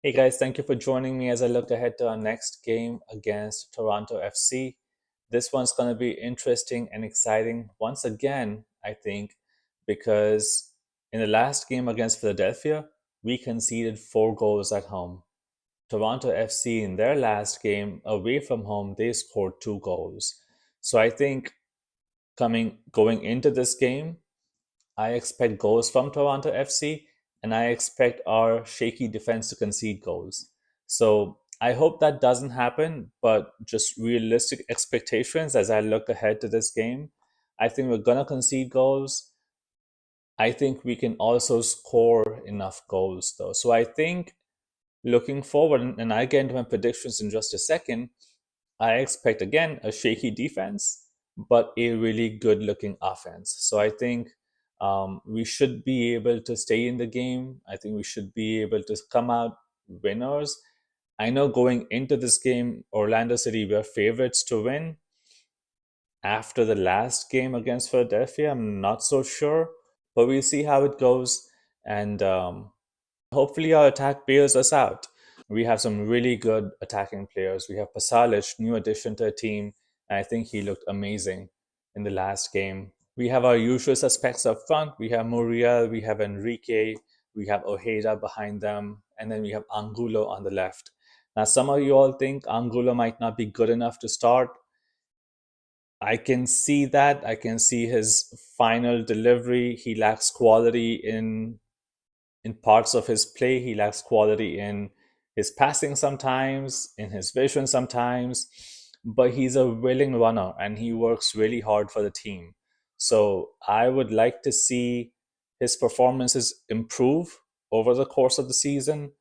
Hey guys, thank you for joining me as I look ahead to our next game against Toronto FC. This one's going to be interesting and exciting once again, I think, because in the last game against Philadelphia, we conceded 4 goals at home. Toronto FC, in their last game away from home, they scored 2 goals. So I think going into this game, I expect goals from Toronto FC, and I expect our shaky defense to concede goals. So I hope that doesn't happen, but just realistic expectations as I look ahead to this game. I think we're going to concede goals. I think we can also score enough goals, though. So I think looking forward, and I get into my predictions in just a second, I expect again a shaky defense, but a really good looking offense. So I think we should be able to stay in the game. I think we should be able to come out winners. I know going into this game, Orlando City were favorites to win. After the last game against Philadelphia, I'm not so sure, but we'll see how it goes. And hopefully, our attack bails us out. We have some really good attacking players. We have Pasalic, new addition to the team, and I think he looked amazing in the last game. We have our usual suspects up front. We have Muriel, we have Enrique, we have Ojeda behind them, and then we have Angulo on the left. Now, some of you all think Angulo might not be good enough to start. I can see that. I can see his final delivery. He lacks quality in parts of his play. He lacks quality in his passing sometimes, in his vision sometimes, but he's a willing runner and he works really hard for the team. So I would like to see his performances improve over the course of the season.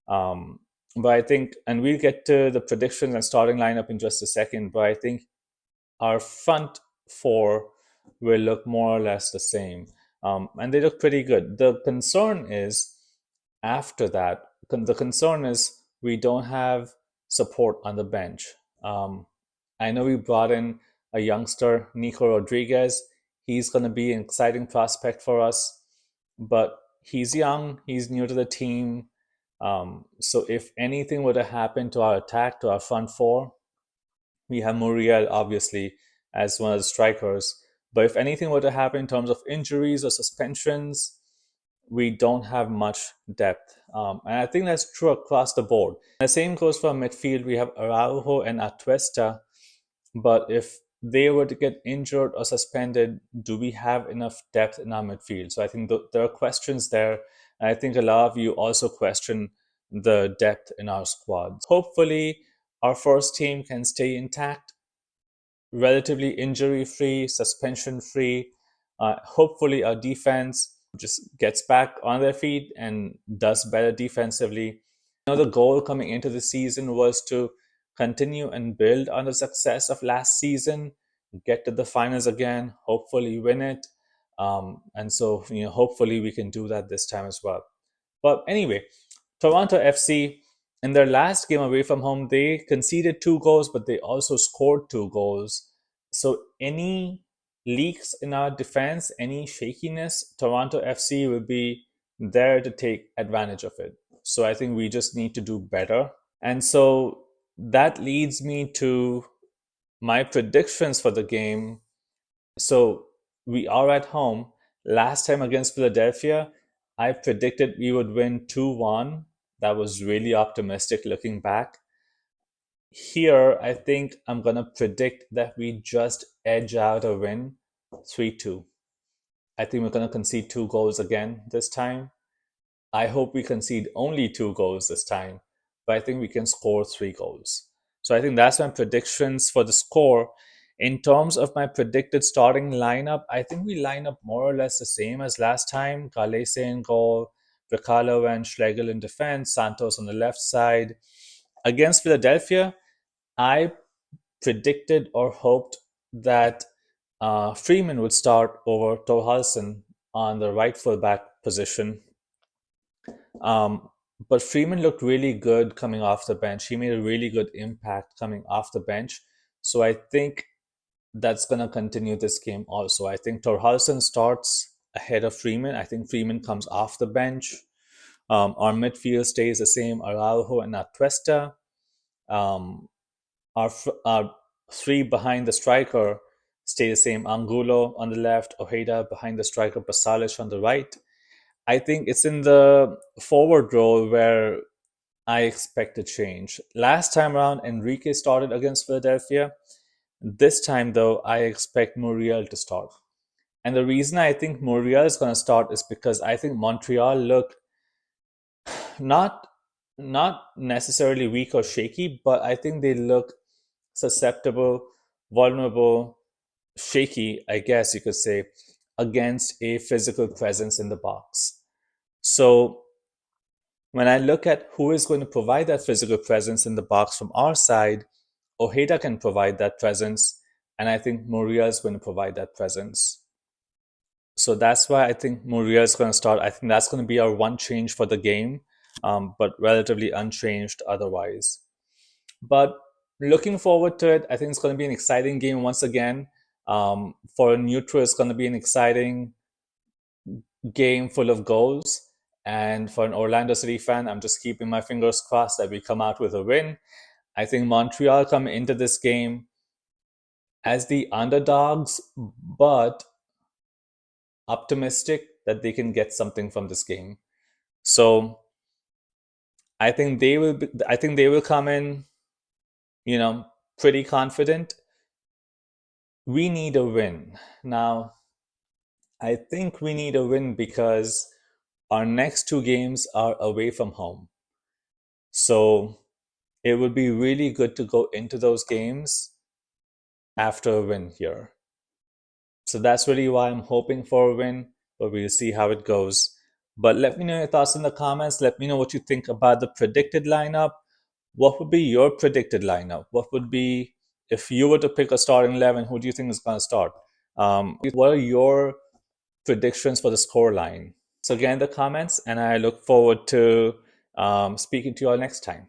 Um, but I think, and we'll get to the predictions and starting lineup in just a second, but I think our front four will look more or less the same. And they look pretty good. The concern is after that, the concern is we don't have support on the bench. Um, I know we brought in a youngster, Nico Rodriguez. He's going to be an exciting prospect for us, but he's young, he's new to the team. So if anything were to happen to our attack, to our front four, we have Muriel, obviously, as one of the strikers. But if anything were to happen in terms of injuries or suspensions, we don't have much depth. And I think that's true across the board. The same goes for midfield. We have Araujo and Atuesta. But if they were to get injured or suspended, do we have enough depth in our midfield? So I think there are questions there. And I think a lot of you also question the depth in our squad. Hopefully, our first team can stay intact, relatively injury free, suspension free. Hopefully, our defense just gets back on their feet and does better defensively. The goal coming into the season was to continue and build on the success of last season, get to the finals again, hopefully win it. And so, hopefully we can do that this time as well. But anyway, Toronto FC, in their last game away from home, they conceded 2 goals, but they also scored 2 goals. So any leaks in our defense, any shakiness, Toronto FC will be there to take advantage of it. So I think we just need to do better. And so that leads me to my predictions for the game. So we are at home. Last time against Philadelphia, I predicted we would win 2-1. That was really optimistic looking back. Here, I think I'm going to predict that we just edge out a win 3-2. I think we're going to concede 2 goals again this time. I hope we concede only 2 goals this time, but I think we can score 3 goals. So I think that's my predictions for the score. In terms of my predicted starting lineup, I think we line up more or less the same as last time. Galese in goal, Recalo and Schlegel in defense, Santos on the left side. Against Philadelphia, I predicted or hoped that Freeman would start over Thorhallsson on the right fullback position. Um, but Freeman looked really good coming off the bench. He made a really good impact coming off the bench. So I think that's going to continue this game also. I think Thorhallsson starts ahead of Freeman. I think Freeman comes off the bench. Our midfield stays the same, Araujo and Atuesta. Um, our three behind the striker stay the same, Angulo on the left, Ojeda behind the striker, Pasalic on the right. I think it's in the forward role where I expect a change. Last time around, Enrique started against Philadelphia. This time, though, I expect Muriel to start. And the reason I think Muriel is going to start is because I think Montreal look not not necessarily weak or shaky, but I think they look susceptible, vulnerable, shaky, I guess you could say, against a physical presence in the box. So when I look at who is going to provide that physical presence in the box from our side, Ojeda can provide that presence, and I think Muriel is going to provide that presence. So that's why I think Muriel is going to start. I think that's going to be our one change for the game, but relatively unchanged otherwise. But looking forward to it, I think it's going to be an exciting game once again. For a neutral, it's going to be an exciting game full of goals. And for an Orlando City fan, I'm just keeping my fingers crossed that we come out with a win. I think Montreal come into this game as the underdogs, but optimistic that they can get something from this game. So I think they will. I think they will come in, pretty confident. We need a win now. I think we need a win because our next two games are away from home. So it would be really good to go into those games after a win here. So that's really why I'm hoping for a win, but we'll see how it goes. But let me know your thoughts in the comments. Let me know what you think about the predicted lineup. What would be your predicted lineup? What would be, if you were to pick a starting 11, who do you think is going to start? What are your predictions for the score line? So, again, the comments, and I look forward to speaking to you all next time.